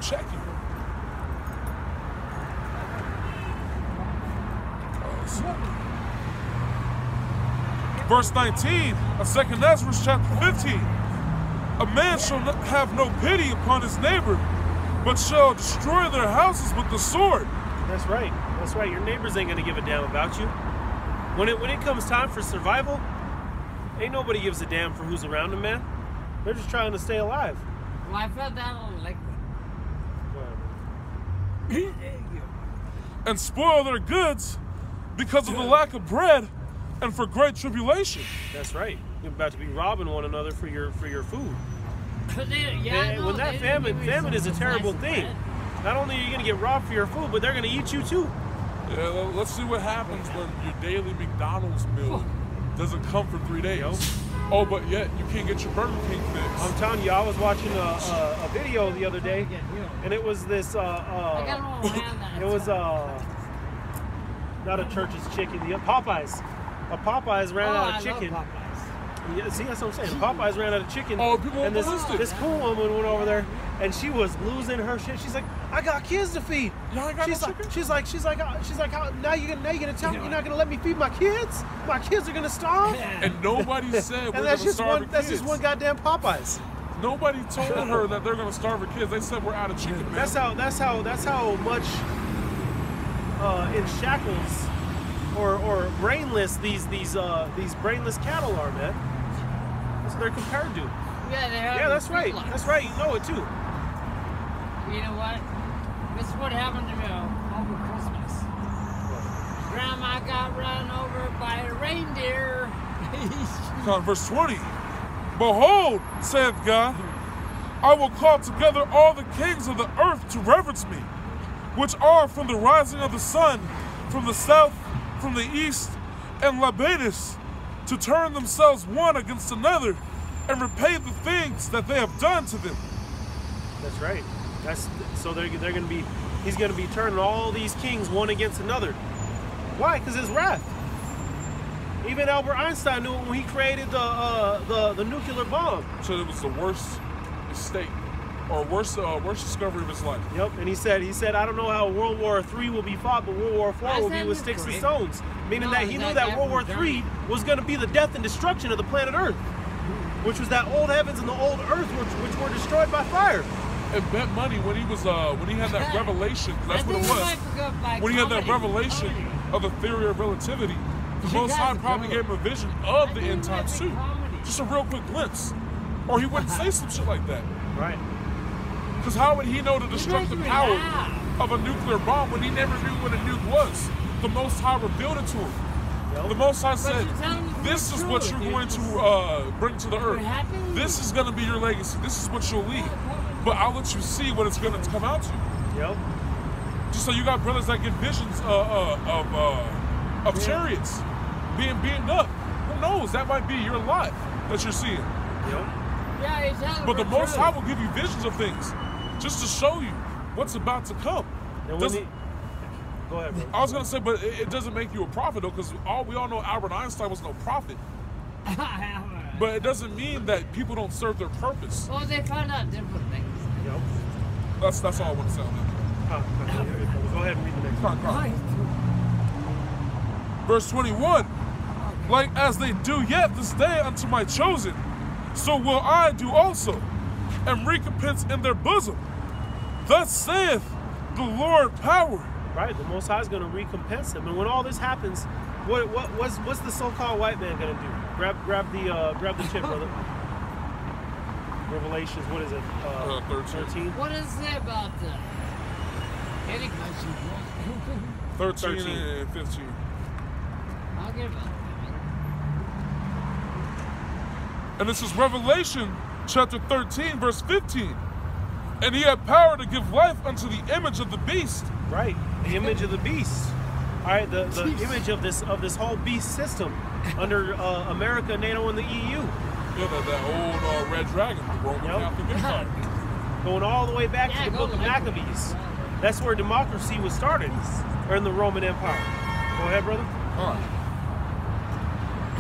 checking. Verse 19 of 2 Ezra chapter 15. A man shall have no pity upon his neighbor, but shall destroy their houses with the sword. That's right. That's right. Your neighbors ain't gonna give a damn about you. When it comes time for survival, ain't nobody gives a damn for who's around them, man. They're just trying to stay alive. Well, I felt that on like And spoil their goods because of the lack of bread and for great tribulation. That's right. You're about to be robbing one another for your food. when that famine is a terrible thing. Not only are you gonna get robbed for your food, but they're gonna eat you too. Yeah, let's see what happens when your daily McDonald's meal doesn't come for 3 days. Oh, but yet you can't get your Burger King fix. I'm telling you, I was watching a video the other day, and it was this. It was not a Church's chicken. The Popeyes. A Popeyes ran out of chicken. Yeah, see, that's what I'm saying. Popeyes ran out of chicken. Oh, people and this cool woman went over there, and she was losing her shit. She's like, I got kids to feed. Y'all ain't got no chicken? She's like, now you're gonna tell me you're not gonna let me feed my kids? My kids are gonna starve? And nobody said we're and gonna starve our that's kids. just one goddamn Popeyes. Nobody told her that they're gonna starve her kids. They said we're out of chicken, man. That's how much in shackles or brainless these brainless cattle are, man. That's what they're compared to. Yeah, that's right. That's right. You know it too. You know what? This is what happened to me over Christmas. Grandma got run over by a reindeer. Verse 20. Behold, saith God, I will call together all the kings of the earth to reverence me, which are from the rising of the sun, from the south, from the east, and Labanus, to turn themselves one against another and repay the things that they have done to them. That's right. So they're gonna be. He's gonna be turning all these kings one against another. Why? Because his wrath. Even Albert Einstein knew it when he created the nuclear bomb. So it was the worst mistake or worst discovery of his life. Yep. And he said, I don't know how World War III will be fought, but World War IV will be with sticks and stones. Meaning that he knew that World War III was going to be the death and destruction of the planet Earth, which was that old heavens and the old earth which were destroyed by fire. And bet money when he was when he had that revelation, that's what it was. When he had that revelation of the theory of relativity, the Most High probably gave him a vision of the end times too. Just a real quick glimpse. Or he wouldn't say some shit like that. Right. Because how would he know the destructive power of a nuclear bomb when he never knew what a nuke was? The Most High revealed it to him. The Most High said, this is what you're going to bring to the earth. This is going to be your legacy. This is what you'll leave. But I'll let you see what it's going to come out to. Yep. Just so you got brothers that get visions of chariots being beamed up. Who knows? That might be your lot that you're seeing. Yep. But the Most High will give you visions of things just to show you what's about to come. Go ahead, bro. I was going to say, but it doesn't make you a prophet, though, because we all know Albert Einstein was no prophet. But it doesn't mean that people don't serve their purpose. Well, they found out different things. Yep. That's all I want to say on that. Go ahead and read the next one. Verse 21. Like as they do yet this day unto my chosen, so will I do also, and recompense in their bosom. Thus saith the Lord power. Right, the Most High is going to recompense them. And when all this happens, what's the so-called white man going to do? Grab the chip, brother. Revelations, what is it? 13. What is it about any question? 13 and 15. I'll give it. And this is Revelation chapter 13, verse 15. And he had power to give life unto the image of the beast. Right, the image of the beast. All right, the image of this whole beast system under America, NATO, and the EU. Yeah, that old red dragon, the Roman Catholic Empire. Going all the way back to the book of Maccabees. That's where democracy was started, or in the Roman Empire. Go ahead, brother. All right.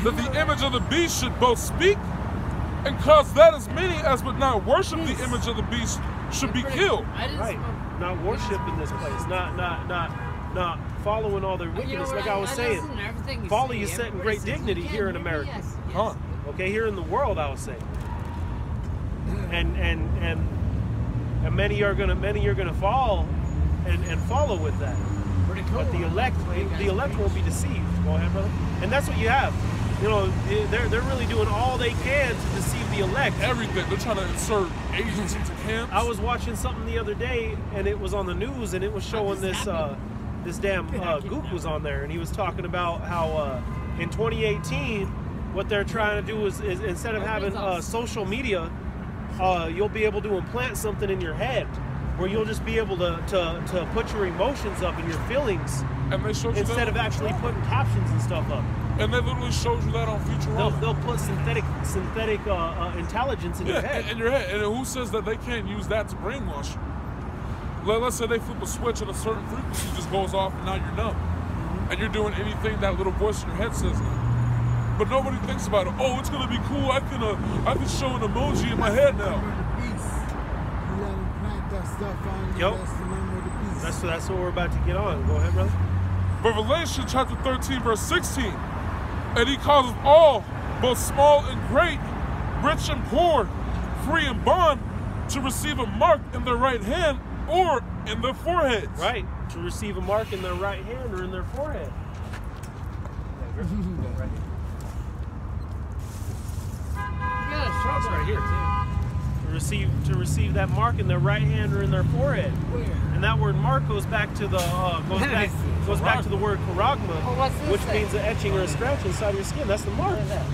That the image of the beast should both speak, and cause that as many as would not worship the image of the beast should be pretty- killed. I didn't Right. smoke. Not worshiping this place. Not following all their You know wickedness. what, Like I was saying. listen to everything you Folly say. is set in Everybody great says you dignity can. here in You can, America. yes, yes. Huh. Okay, here in the world, I was saying. And many are gonna fall and follow with that. Pretty cool. But the elect won't be deceived. Go ahead, brother. And that's what you have. You know, they're really doing all they can to deceive the elect. Everything. They're trying to insert Asians into camps. I was watching something the other day, and it was on the news, and it was showing this damn Gook was on there, and he was talking about how in 2018, what they're trying to do is instead of having social media, you'll be able to implant something in your head where you'll just be able to put your emotions up and your feelings and they showed you instead of that on actually Futurama. putting captions and stuff up. And they literally showed you that on Futurama. They'll put synthetic intelligence in your head. In your head. And who says that they can't use that to brainwash you? Let's say they flip a switch and a certain frequency just goes off and now you're numb. And you're doing anything that little voice in your head says now. But nobody thinks about it. Oh, it's gonna be cool. I can show an emoji in my head now. Yup. That's what we're about to get on. Go ahead, brother. Revelation chapter 13, verse 16. And he causes all, both small and great, rich and poor, free and bond, to receive a mark in their right hand or in their foreheads. Right. To receive a mark in their right hand or in their forehead. You got a shop right here too. To receive that mark in their right hand or in their forehead. Where? And that word mark goes back to the goes back to the word charagma, Oh, what's this which thing? means an etching or a scratch inside your skin. That's the mark. What is that?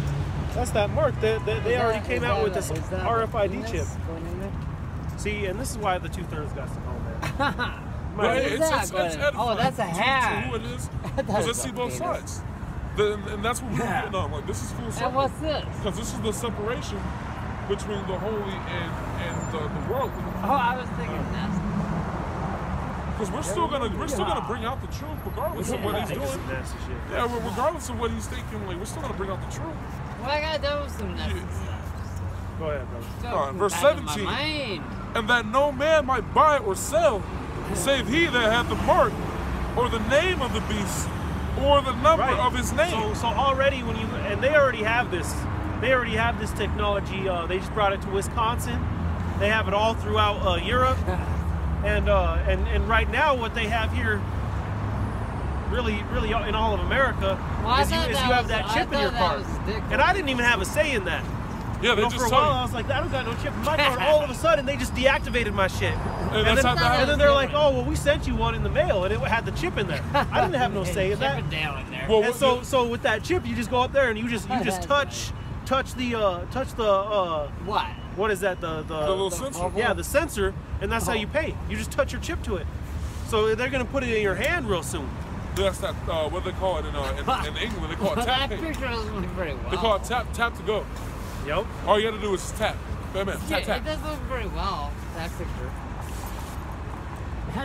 That's that mark. They already came out with this Is that RFID this chip. going in there? See, and this is why the 2/3 got to know that. But What hey, is it's that? edifying Oh, that's a to hat. who it is. thought Because it they was see a both penis. sides. And that's what we're getting on. Like, this is full And circle. what's this? Because this is the separation between the holy and the worldly. Oh, I was thinking that's. Because we're still gonna bring out the truth regardless of what he's This is doing. nasty shit. Yeah, regardless of what he's thinking, like we're still gonna bring out the truth. Well, I gotta do some nasty Yeah. stuff. Go ahead, brother. Still All right, verse back in my 17. mind. And that no man might buy or sell, save he that had the mark, or the name of the beast, or the number Right. of his name. So already and they already have this. They already have this technology. They just brought it to Wisconsin. They have it all throughout Europe. And right now, what they have here, really in all of America, Well, I is you thought that have was- that I chip in your thought car. that was dick. And I didn't even have a say in that. Yeah, they You know, just for a tell while, I you. was like, I don't got no chip in my car. And all of a sudden, they just deactivated my shit. And And that's how that then happens. they're like, oh, well, we sent you one in the mail, and it had the chip in there. I didn't have no say in that. Chip it down in there. Well, And so with that chip, you just go up there and you just touch the what is that the little sensor. yeah, the sensor, and that's how you pay. You just touch your chip to it. So they're gonna put it in your hand real soon. That's that. What do they call it in England? They call it That tap pay. picture doesn't look very well. They call it tap to go. Yep. All you got to do is tap. Bam, bam, Yeah, tap, tap. it does look very well, that picture.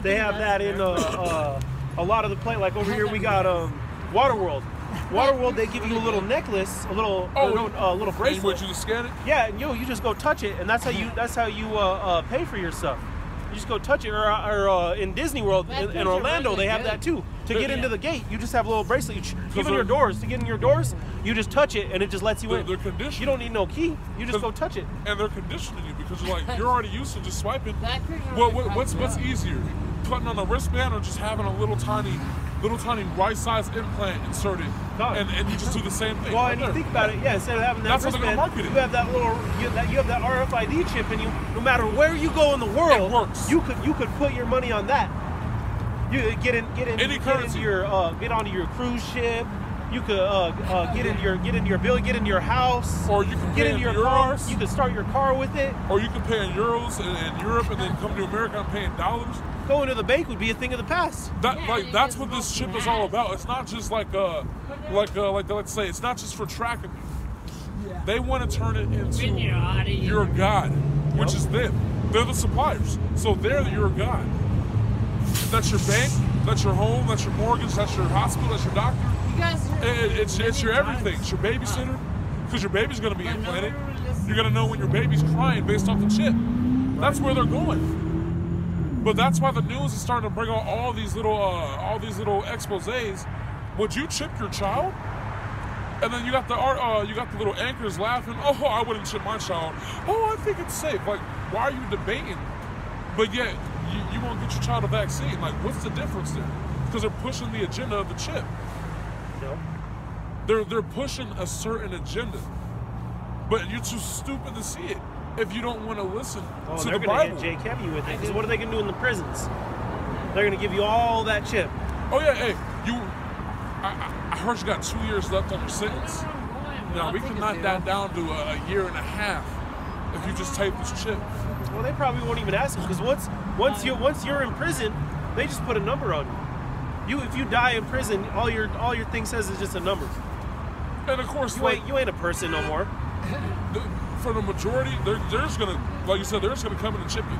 They have that in a lot of the play. Like over here, we got Waterworld. Waterworld, they give you a little necklace, a little And bracelet. would you just scan it? Yeah, and you just go touch it, and that's how you pay for your stuff. You just go touch it, or in Disney World That in picture Orlando, really they have good. that too. To get into the gate, you just have a little bracelet. Even they're- your doors, to get in your doors, you just touch it, and it just lets you in. They're conditioned. You don't need no key. You just go touch it. And they're conditioning you because you're like you're already used to just swiping. That picture What's really easier, putting on a wristband or just having a little tiny right-sized implant inserted, Done. and you just do the same thing? Well, right and you there. think about it, yeah. Instead of having that That's how they're gonna wristband, market it. you have that little, you have that RFID chip, and you, no matter where you go in the world, It works. You could put your money on that. You get Any currency. get onto your cruise ship. You could get into your house, Or you can get pay into in your car. euros. You could start your car with it. Or you can pay in euros in Europe and then come to America and pay in dollars. Going to the bank would be a thing of the past. That Yeah, like you that's just what this go chip is through all that. about. It's not just like let's say it's not just for tracking you. They want to turn it into In your Audi. your God, which is them. They're the suppliers, so they're your God. That's your bank, that's your home, that's your mortgage, that's your hospital, that's your doctor. You guys are It's your everything. It's your babysitter, because your baby's gonna be implanted. You're gonna know when your baby's crying based off the chip. That's where they're going. But that's why the news is starting to bring out all these little exposés. Would you chip your child? And then you got the little anchors laughing. Oh, I wouldn't chip my child. Oh, I think it's safe. Like, why are you debating? But yet you won't get your child a vaccine. Like, what's the difference there? Because they're pushing the agenda of the chip. Yep. They're pushing a certain agenda, but you're too stupid to see it if you don't want to listen to the Bible. They're going to hit Jake heavy with it. Because what are they going to do in the prisons? They're going to give you all that chip. Oh yeah, hey, I heard you got 2 years left on your sentence. Now we can knock that down to a year and a half if you just tape this chip. Well, they probably won't even ask you, because once you're in prison, they just put a number on you. If you die in prison, all your thing says is just a number. And of course, you ain't a person no more. For the majority, they're just gonna, like you said, they're just gonna come in and chip you.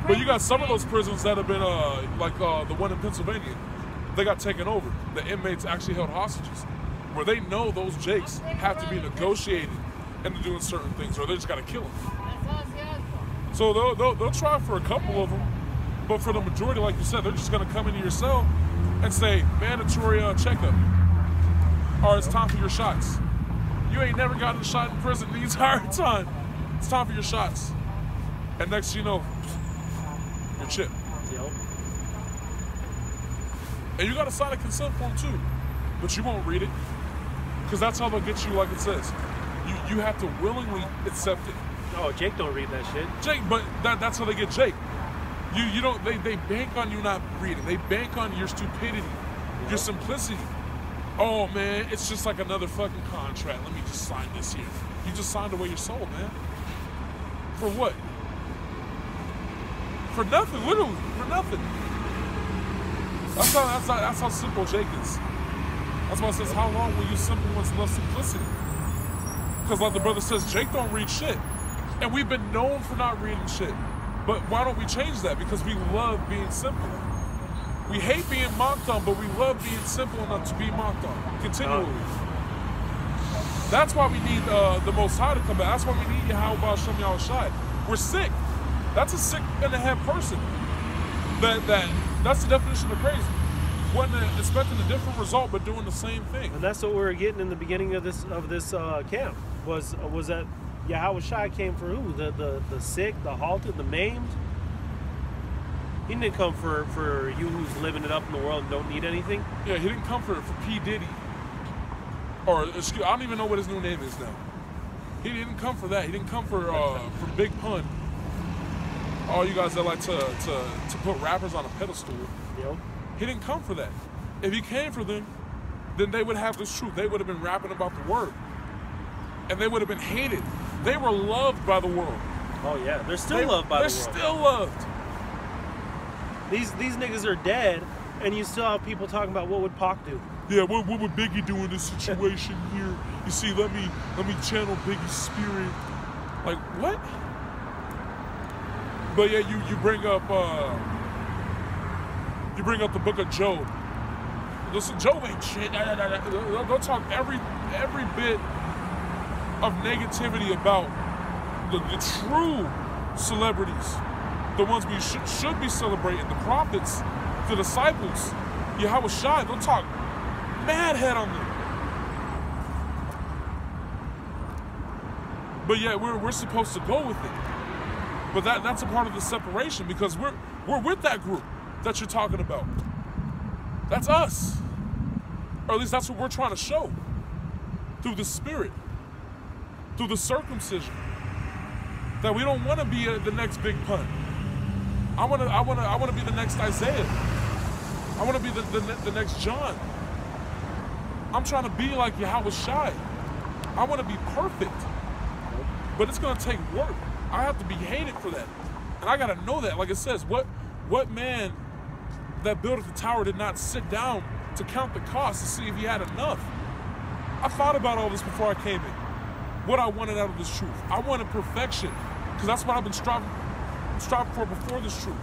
But you got some of those prisons that have been like the one in Pennsylvania. They got taken over. The inmates actually held hostages, where they know those Jakes have to be negotiated into doing certain things, or they just gotta kill them. So they'll try for a couple of them, but for the majority, like you said, they're just gonna come into your cell and say mandatory checkup, or it's time for your shots. You ain't never gotten a shot in prison the entire time. It's time for your shots, and next thing you know, you're chipped. Yep. And you got to sign a consent form too, but you won't read it, because that's how they'll get you. Like it says, you have to willingly accept it. Oh, Jake don't read that shit. Jake, but that's how they get Jake. You don't. They bank on you not reading. They bank on your stupidity, your simplicity. Oh man, it's just like another fucking contract. Let me just sign this here. You just signed away your soul, man. For what? For nothing, literally, for nothing. That's how simple Jake is. That's why it says, how long will you simple ones love simplicity? Because like the brother says, Jake don't read shit. And we've been known for not reading shit. But why don't we change that? Because we love being simple. We hate being mocked on, but we love being simple enough to be mocked on continually. That's why we need the Most High to come back. That's why we need Yahweh Shem Yahushai. We're sick. That's a sick in the head person. That's the definition of crazy. Wasn't expecting a different result, but doing the same thing. And that's what we were getting in the beginning of this camp. Was that Yahweh Shai came for who? The sick, the halted, the maimed. He didn't come for you who's living it up in the world and don't need anything. Yeah, he didn't come for P. Diddy. Or, excuse, I don't even know what his new name is now. He didn't come for that. He didn't come for Big Pun. All you guys that like to put rappers on a pedestal. Yep. He didn't come for that. If he came for them, then they would have this truth. They would have been rapping about the word. And they would have been hated. They were loved by the world. Oh yeah, they're still loved by the world. They're still loved. These niggas are dead, and you still have people talking about what would Pac do. Yeah, what would Biggie do in this situation here? You see, let me channel Biggie's spirit. Like what? But yeah, you bring up the book of Job. Listen, Job ain't shit. They'll talk every bit of negativity about the true celebrities. The ones we should be celebrating, the prophets, the disciples, Yahweh Shai, they'll talk mad head on them. But yeah, we're supposed to go with it. But that's a part of the separation, because we're with that group that you're talking about. That's us. Or at least that's what we're trying to show. Through the Spirit. Through the circumcision. That we don't want to be the next Big Pun. I want to be the next Isaiah. I want to be the next John. I'm trying to be like Yahweh Shai. I want to be perfect. But it's going to take work. I have to be hated for that. And I got to know that. Like it says, what man that built the tower did not sit down to count the cost to see if he had enough? I thought about all this before I came in. What I wanted out of this truth. I wanted perfection. Because that's what I've been striving for before this truth.